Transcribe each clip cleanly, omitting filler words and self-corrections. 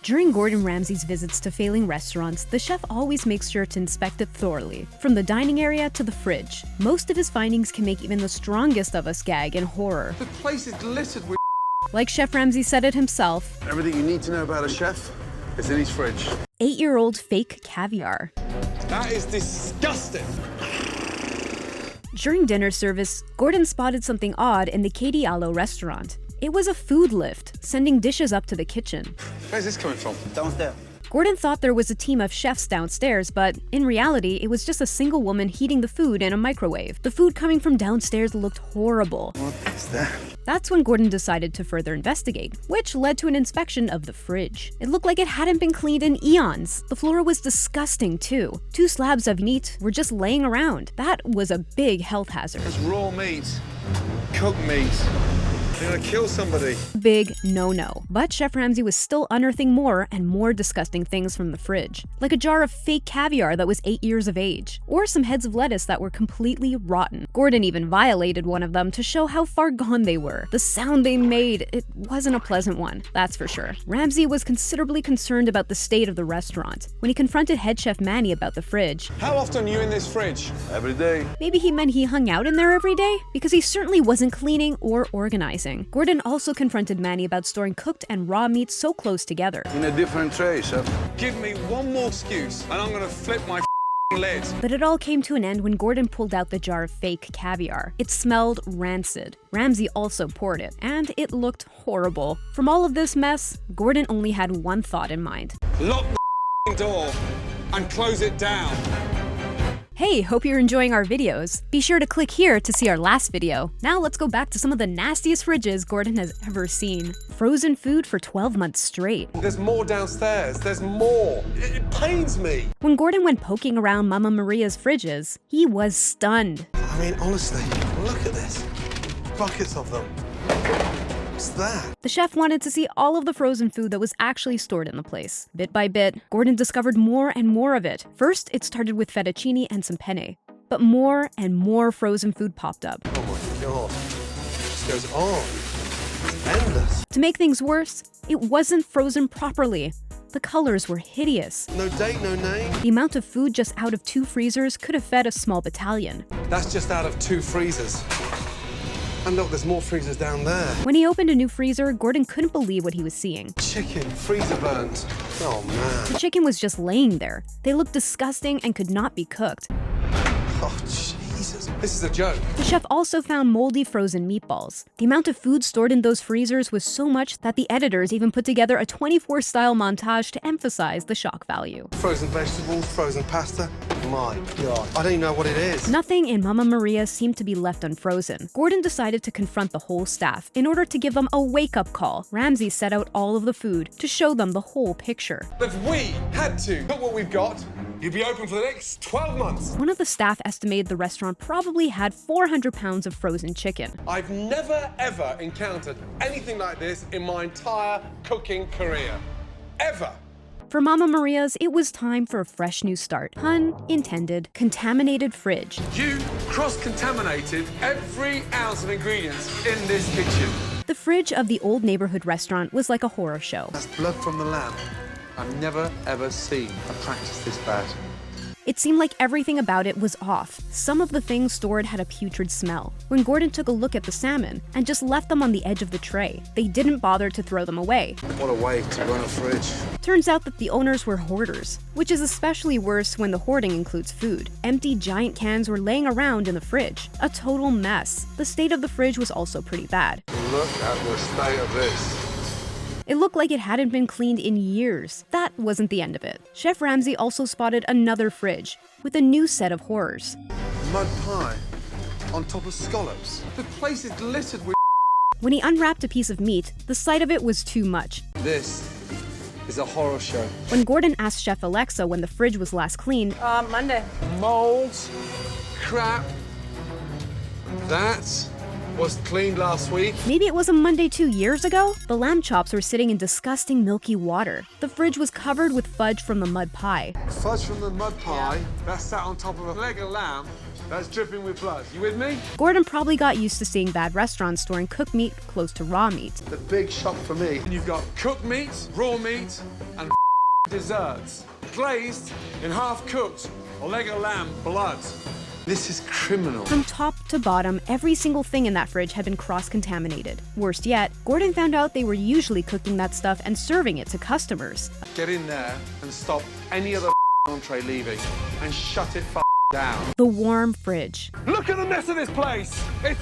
During Gordon Ramsay's visits to failing restaurants, the chef always makes sure to inspect it thoroughly, from the dining area to the fridge. Most of his findings can make even the strongest of us gag in horror. The place is littered with Like Chef Ramsay said it himself, everything you need to know about a chef is in his fridge. 8-year-old fake caviar. That is disgusting. During dinner service, Gordon spotted something odd in the Kati Allo restaurant. It was a food lift, sending dishes up to the kitchen. Where's this coming from? Downstairs. Gordon thought there was a team of chefs downstairs, but in reality, it was just a single woman heating the food in a microwave. The food coming from downstairs looked horrible. What is that? That's when Gordon decided to further investigate, which led to an inspection of the fridge. It looked like it hadn't been cleaned in eons. The floor was disgusting too. 2 slabs of meat were just laying around. That was a big health hazard. It's raw meat, cooked meat. You're gonna kill somebody. Big no-no. But Chef Ramsay was still unearthing more and more disgusting things from the fridge, like a jar of fake caviar that was 8 years of age, or some heads of lettuce that were completely rotten. Gordon even violated one of them to show how far gone they were. The sound they made, it wasn't a pleasant one, that's for sure. Ramsay was considerably concerned about the state of the restaurant. When he confronted head chef Manny about the fridge, How often are you in this fridge? Every day. maybe he meant he hung out in there every day? Because he certainly wasn't cleaning or organizing. Gordon also confronted Manny about storing cooked and raw meat so close together. In a different tray, chef. Give me one more excuse and I'm gonna flip my lid. But it all came to an end when Gordon pulled out the jar of fake caviar. It smelled rancid. Ramsay also poured it, and it looked horrible. From all of this mess, Gordon only had one thought in mind. Lock the door and close it down. Hey, hope you're enjoying our videos. Be sure to click here to see our last video. Now let's go back to some of the nastiest fridges Gordon has ever seen. Frozen food for 12 months straight. There's more downstairs. There's more. It pains me. When Gordon went poking around Mama Maria's fridges, he was stunned. I mean, honestly, look at this. Buckets of them. What's that? The chef wanted to see all of the frozen food that was actually stored in the place. Bit by bit, Gordon discovered more and more of it. First, it started with fettuccine and some penne. But more and more frozen food popped up. Oh my god. This goes on. It's endless. To make things worse, it wasn't frozen properly. The colors were hideous. No date, no name. The amount of food just out of 2 freezers could have fed a small battalion. That's just out of 2 freezers. And look, there's more freezers down there. When he opened a new freezer, Gordon couldn't believe what he was seeing. Chicken, freezer burnt. Oh man. The chicken was just laying there. They looked disgusting and could not be cooked. Oh Jesus. This is a joke. The chef also found moldy frozen meatballs. The amount of food stored in those freezers was so much that the editors even put together a 24-style montage to emphasize the shock value. Frozen vegetables, frozen pasta. My god. I don't even know what it is. Nothing in Mama Maria seemed to be left unfrozen. Gordon decided to confront the whole staff in order to give them a wake-up call. Ramsay set out all of the food to show them the whole picture. If we had to cook what we've got, you'd be open for the next 12 months. One of the staff estimated the restaurant probably had 400 pounds of frozen chicken. I've never ever encountered anything like this in my entire cooking career. Ever. For Mama Maria's, it was time for a fresh new start. Pun intended. Contaminated fridge. You cross-contaminated every ounce of ingredients in this kitchen. The fridge of the old neighborhood restaurant was like a horror show. That's blood from the lamb. I've never ever seen a practice this bad. It seemed like everything about it was off. Some of the things stored had a putrid smell. When Gordon took a look at the salmon and just left them on the edge of the tray, they didn't bother to throw them away. What a way to run a fridge. Turns out that the owners were hoarders, which is especially worse when the hoarding includes food. Empty giant cans were laying around in the fridge. A total mess. The state of the fridge was also pretty bad. Look at the state of this. It looked like it hadn't been cleaned in years. That wasn't the end of it. Chef Ramsay also spotted another fridge with a new set of horrors. Mud pie on top of scallops. The place is littered with. When he unwrapped a piece of meat, the sight of it was too much. This is a horror show. When Gordon asked Chef Alexa when the fridge was last cleaned, Monday. Molds, crap. That was cleaned last week. Maybe it was a Monday 2 years ago? The lamb chops were sitting in disgusting milky water. The fridge was covered with fudge from the mud pie. Fudge from the mud pie, that's sat on top of a leg of lamb that's dripping with blood. You with me? Gordon probably got used to seeing bad restaurants storing cooked meat close to raw meat. The big shock for me. You've got cooked meat, raw meat, and desserts. Glazed in half-cooked a leg of lamb blood. This is criminal. From top to bottom, every single thing in that fridge had been cross-contaminated. Worst yet, Gordon found out they were usually cooking that stuff and serving it to customers. Get in there and stop any other entree leaving and shut it down. The warm fridge. Look at the mess of this place. It's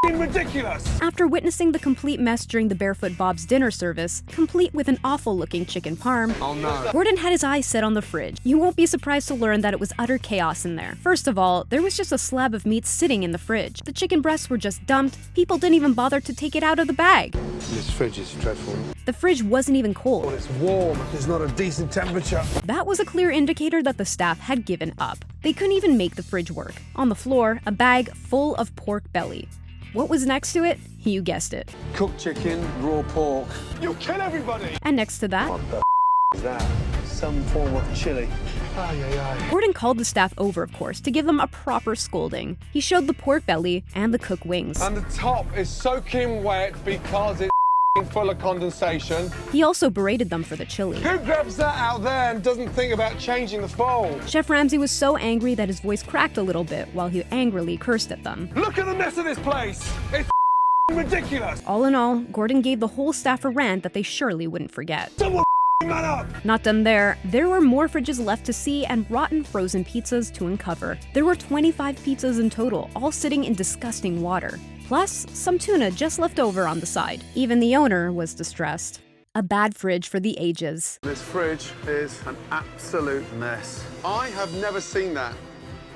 ridiculous. After witnessing the complete mess during the Barefoot Bob's dinner service, complete with an awful-looking chicken parm, Oh no. Gordon had his eyes set on the fridge. You won't be surprised to learn that it was utter chaos in there. First of all, there was just a slab of meat sitting in the fridge. The chicken breasts were just dumped. People didn't even bother to take it out of the bag. This fridge is dreadful. The fridge wasn't even cold. It's warm. It's not a decent temperature. That was a clear indicator that the staff had given up. They couldn't even make the fridge work. On the floor, a bag full of pork belly. What was next to it? You guessed it. Cooked chicken, raw pork. You'll kill everybody. And next to that, What the is that? Some form of chili. Gordon called the staff over, of course, to give them a proper scolding. He showed the pork belly and the cooked wings. And the top is soaking wet because it's full of condensation. He also berated them for the chili. Who grabs that out there and doesn't think about changing the fold? Chef Ramsay was so angry that his voice cracked a little bit while he angrily cursed at them. Look at the mess of this place. It's ridiculous. All in all, Gordon gave the whole staff a rant that they surely wouldn't forget. Someone man up. Not done there, there were more fridges left to see and rotten frozen pizzas to uncover. There were 25 pizzas in total, all sitting in disgusting water. Plus, some tuna just left over on the side. Even the owner was distressed. A bad fridge for the ages. This fridge is an absolute mess. I have never seen that.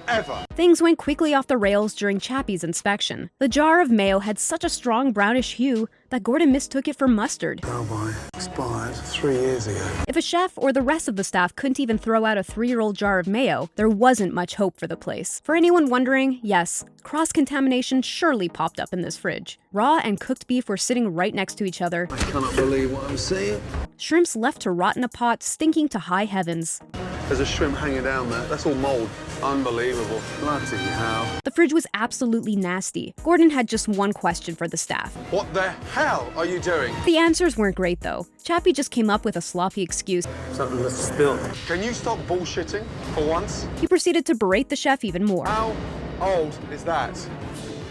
Ever. Things went quickly off the rails during Chappy's inspection. The jar of mayo had such a strong brownish hue that Gordon mistook it for mustard. Oh my, expired 3 years ago. If a chef or the rest of the staff couldn't even throw out a 3-year-old jar of mayo, there wasn't much hope for the place. For anyone wondering, yes, cross-contamination surely popped up in this fridge. Raw and cooked beef were sitting right next to each other. I cannot believe what I'm seeing. Shrimps left to rot in a pot, stinking to high heavens. There's a shrimp hanging down there. That's all mold. Unbelievable. Bloody hell. The fridge was absolutely nasty. Gordon had just one question for the staff. What the hell are you doing? The answers weren't great, though. Chappy just came up with a sloppy excuse. Something that's spilled. Can you stop bullshitting for once? He proceeded to berate the chef even more. How old is that?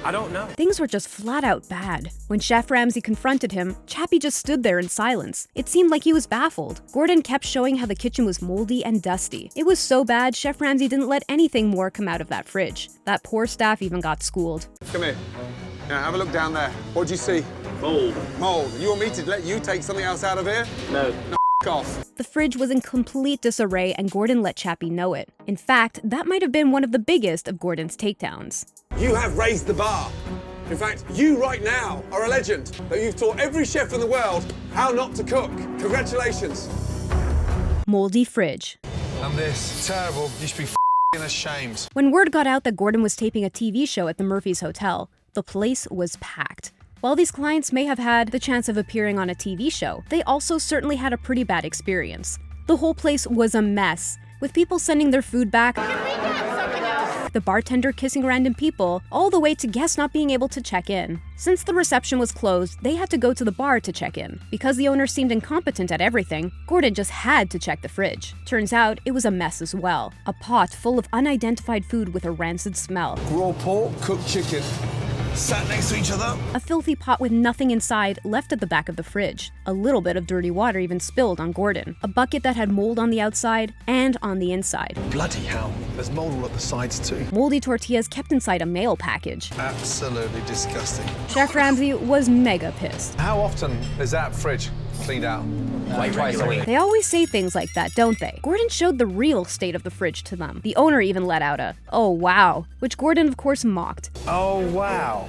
I don't know. Things were just flat out bad. When Chef Ramsay confronted him, Chappy just stood there in silence. It seemed like he was baffled. Gordon kept showing how the kitchen was moldy and dusty. It was so bad, Chef Ramsay didn't let anything more come out of that fridge. That poor staff even got schooled. Come here. Now, have a look down there. What'd you see? Mold. Mold. You want me to let you take something else out of here? No. No, off. The fridge was in complete disarray and Gordon let Chappy know it. In fact, that might have been one of the biggest of Gordon's takedowns. You have raised the bar. In fact, you right now are a legend that you've taught every chef in the world how not to cook. Congratulations. Moldy fridge. And this terrible, you should be f***ing ashamed. When word got out that Gordon was taping a TV show at the Murphy's Hotel, the place was packed. While these clients may have had the chance of appearing on a TV show, they also certainly had a pretty bad experience. The whole place was a mess, with people sending their food back, the bartender kissing random people, all the way to guests not being able to check in. Since the reception was closed, they had to go to the bar to check in. Because the owner seemed incompetent at everything, Gordon just had to check the fridge. Turns out, it was a mess as well. A pot full of unidentified food with a rancid smell. Raw pork, cooked chicken. Sat next to each other. A filthy pot with nothing inside left at the back of the fridge. A little bit of dirty water even spilled on Gordon. A bucket that had mold on the outside and on the inside. Bloody hell. There's mold all up the sides too. Moldy tortillas kept inside a mail package. Absolutely disgusting. Chef Ramsay was mega pissed. How often is that fridge cleaned out? Twice a week. They always say things like that, don't they? Gordon showed the real state of the fridge to them. The owner even let out a, "Oh wow," which Gordon of course mocked. Oh wow.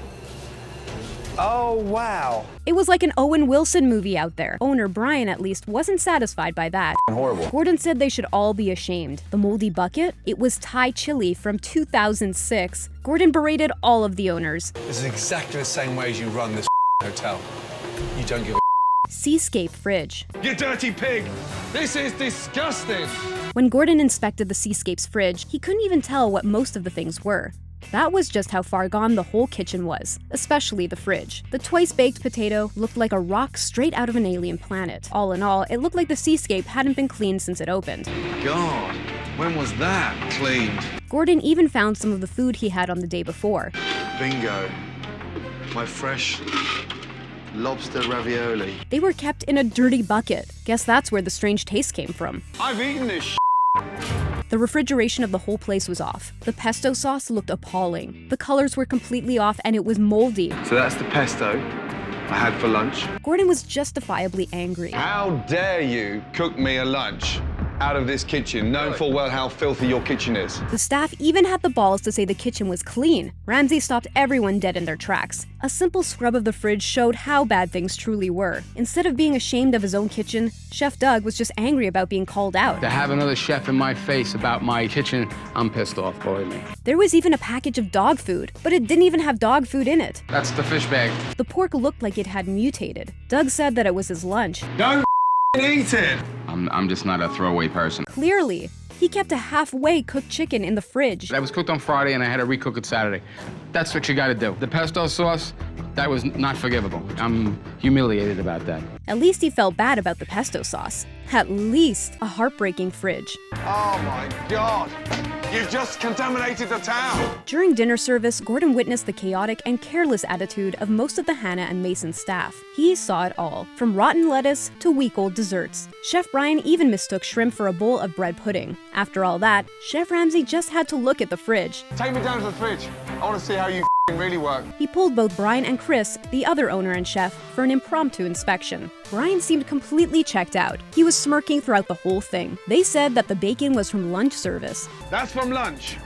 Oh, wow. It was like an Owen Wilson movie out there. Owner Brian, at least, wasn't satisfied by that. Horrible. Gordon said they should all be ashamed. The moldy bucket? It was Thai chili from 2006. Gordon berated all of the owners. This is exactly the same way as you run this hotel. You don't give a Seascape fridge. You dirty pig! This is disgusting! When Gordon inspected the Seascape's fridge, he couldn't even tell what most of the things were. That was just how far gone the whole kitchen was, especially the fridge. The twice-baked potato looked like a rock straight out of an alien planet. All in all, it looked like the Seascape hadn't been cleaned since it opened. God, when was that cleaned? Gordon even found some of the food he had on the day before. Bingo. My fresh lobster ravioli. They were kept in a dirty bucket. Guess that's where the strange taste came from. I've eaten this The refrigeration of the whole place was off. The pesto sauce looked appalling. The colors were completely off and it was moldy. So that's the pesto I had for lunch. Gordon was justifiably angry. How dare you cook me a lunch out of this kitchen, knowing full well how filthy your kitchen is. The staff even had the balls to say the kitchen was clean. Ramsay stopped everyone dead in their tracks. A simple scrub of the fridge showed how bad things truly were. Instead of being ashamed of his own kitchen, Chef Doug was just angry about being called out. To have another chef in my face about my kitchen, I'm pissed off, believe me. There was even a package of dog food, but it didn't even have dog food in it. That's the fish bag. The pork looked like it had mutated. Doug said that it was his lunch. Don't eat it! I'm just not a throwaway person. Clearly, he kept a halfway cooked chicken in the fridge. That was cooked on Friday and I had to recook it Saturday. That's what you gotta do. The pesto sauce, that was not forgivable. I'm humiliated about that. At least he felt bad about the pesto sauce. At least a heartbreaking fridge. Oh my God! You've just contaminated the town! During dinner service, Gordon witnessed the chaotic and careless attitude of most of the Hannah and Mason staff. He saw it all, from rotten lettuce to week-old desserts. Chef Brian even mistook shrimp for a bowl of bread pudding. After all that, Chef Ramsay just had to look at the fridge. Take me down to the fridge. I want to see how you really work. He pulled both Brian and Chris, the other owner and chef, for an impromptu inspection. Brian seemed completely checked out. He was smirking throughout the whole thing. They said that the bacon was from lunch service. That's from lunch.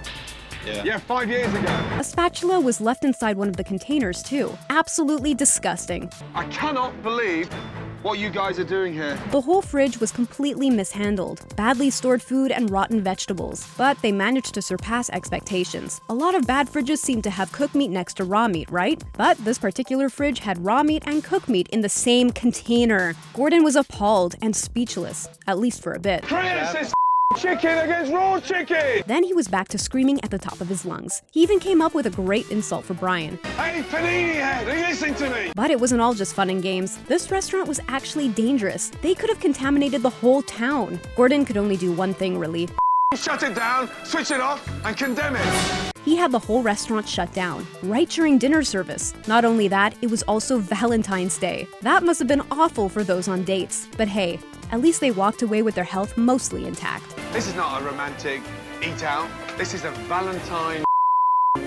Yeah, 5 years ago. A spatula was left inside one of the containers too. Absolutely disgusting. I cannot believe what you guys are doing here. The whole fridge was completely mishandled. Badly stored food and rotten vegetables. But they managed to surpass expectations. A lot of bad fridges seem to have cooked meat next to raw meat, right? But this particular fridge had raw meat and cooked meat in the same container. Gordon was appalled and speechless, at least for a bit. Chris, it's chicken against raw chicken! Then he was back to screaming at the top of his lungs. He even came up with a great insult for Brian. Hey, panini head, are you listening to me? But it wasn't all just fun and games. This restaurant was actually dangerous. They could have contaminated the whole town. Gordon could only do one thing, really. Shut it down, switch it off, and condemn it. He had the whole restaurant shut down, right during dinner service. Not only that, it was also Valentine's Day. That must have been awful for those on dates. But hey, at least they walked away with their health mostly intact. This is not a romantic eat-out. This is a Valentine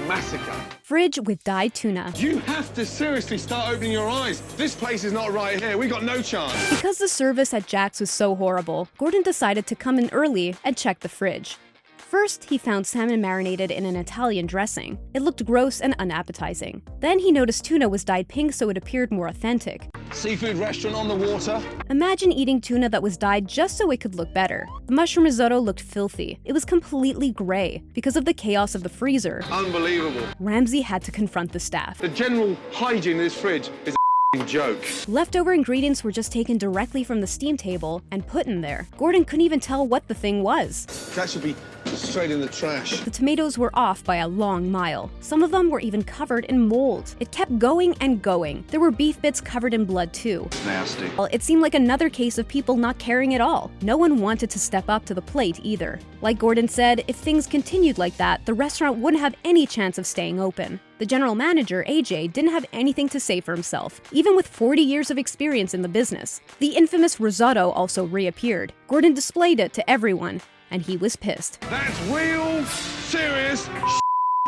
massacre. Fridge with dyed tuna. You have to seriously start opening your eyes. This place is not right here. We got no chance. Because the service at Jack's was so horrible, Gordon decided to come in early and check the fridge. First, he found salmon marinated in an Italian dressing. It looked gross and unappetizing. Then he noticed tuna was dyed pink so it appeared more authentic. Seafood restaurant on the water. Imagine eating tuna that was dyed just so it could look better. The mushroom risotto looked filthy. It was completely gray because of the chaos of the freezer. Unbelievable. Ramsay had to confront the staff. The general hygiene in this fridge is a joke. Leftover ingredients were just taken directly from the steam table and put in there. Gordon couldn't even tell what the thing was. That should be straight in the trash. The tomatoes were off by a long mile. Some of them were even covered in mold. It kept going and going. There were beef bits covered in blood too. Nasty. Well, it seemed like another case of people not caring at all. No one wanted to step up to the plate either. Like Gordon said, if things continued like that, the restaurant wouldn't have any chance of staying open. The general manager, AJ, didn't have anything to say for himself, even with 40 years of experience in the business. The infamous risotto also reappeared. Gordon displayed it to everyone, and he was pissed. That's real, serious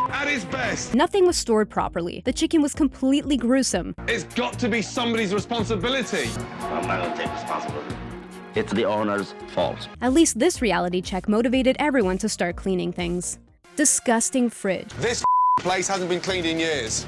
at its best. Nothing was stored properly. The chicken was completely gruesome. It's got to be somebody's responsibility. I'm not gonna take responsibility. It's the owner's fault. At least this reality check motivated everyone to start cleaning things. Disgusting fridge. This place hasn't been cleaned in years.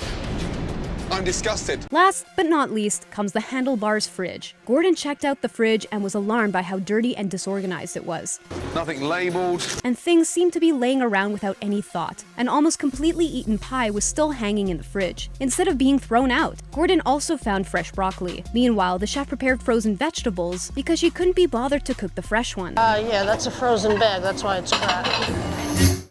I'm disgusted. Last but not least comes the Handlebar's fridge. Gordon checked out the fridge and was alarmed by how dirty and disorganized it was. Nothing labelled. And things seemed to be laying around without any thought. An almost completely eaten pie was still hanging in the fridge, instead of being thrown out. Gordon also found fresh broccoli. Meanwhile, the chef prepared frozen vegetables because she couldn't be bothered to cook the fresh one. Yeah, that's a frozen bag. That's why it's cracked.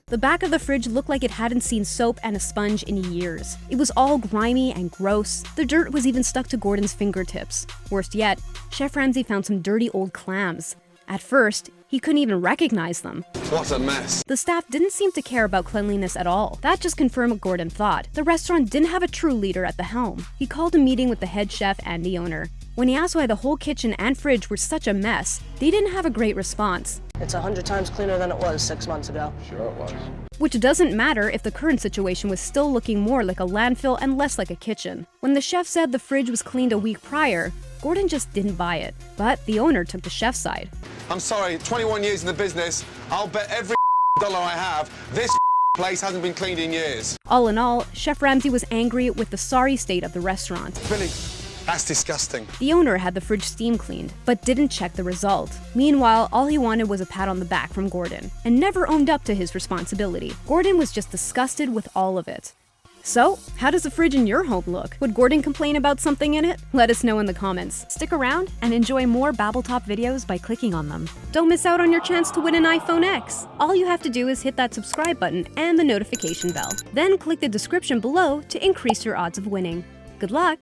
The back of the fridge looked like it hadn't seen soap and a sponge in years. It was all grimy and gross. The dirt was even stuck to Gordon's fingertips. Worst yet, Chef Ramsay found some dirty old clams. At first, he couldn't even recognize them. What a mess. The staff didn't seem to care about cleanliness at all. That just confirmed what Gordon thought. The restaurant didn't have a true leader at the helm. He called a meeting with the head chef and the owner. When he asked why the whole kitchen and fridge were such a mess, they didn't have a great response. It's 100 times cleaner than it was 6 months ago. Sure it was. Which doesn't matter if the current situation was still looking more like a landfill and less like a kitchen. When the chef said the fridge was cleaned a week prior, Gordon just didn't buy it. But the owner took the chef's side. I'm sorry, 21 years in the business, I'll bet every dollar I have, this place hasn't been cleaned in years. All in all, Chef Ramsay was angry with the sorry state of the restaurant. Billy, that's disgusting. The owner had the fridge steam cleaned, but didn't check the result. Meanwhile, all he wanted was a pat on the back from Gordon, and never owned up to his responsibility. Gordon was just disgusted with all of it. So, how does the fridge in your home look? Would Gordon complain about something in it? Let us know in the comments. Stick around and enjoy more Babbletop videos by clicking on them. Don't miss out on your chance to win an iPhone X. All you have to do is hit that subscribe button and the notification bell. Then click the description below to increase your odds of winning. Good luck!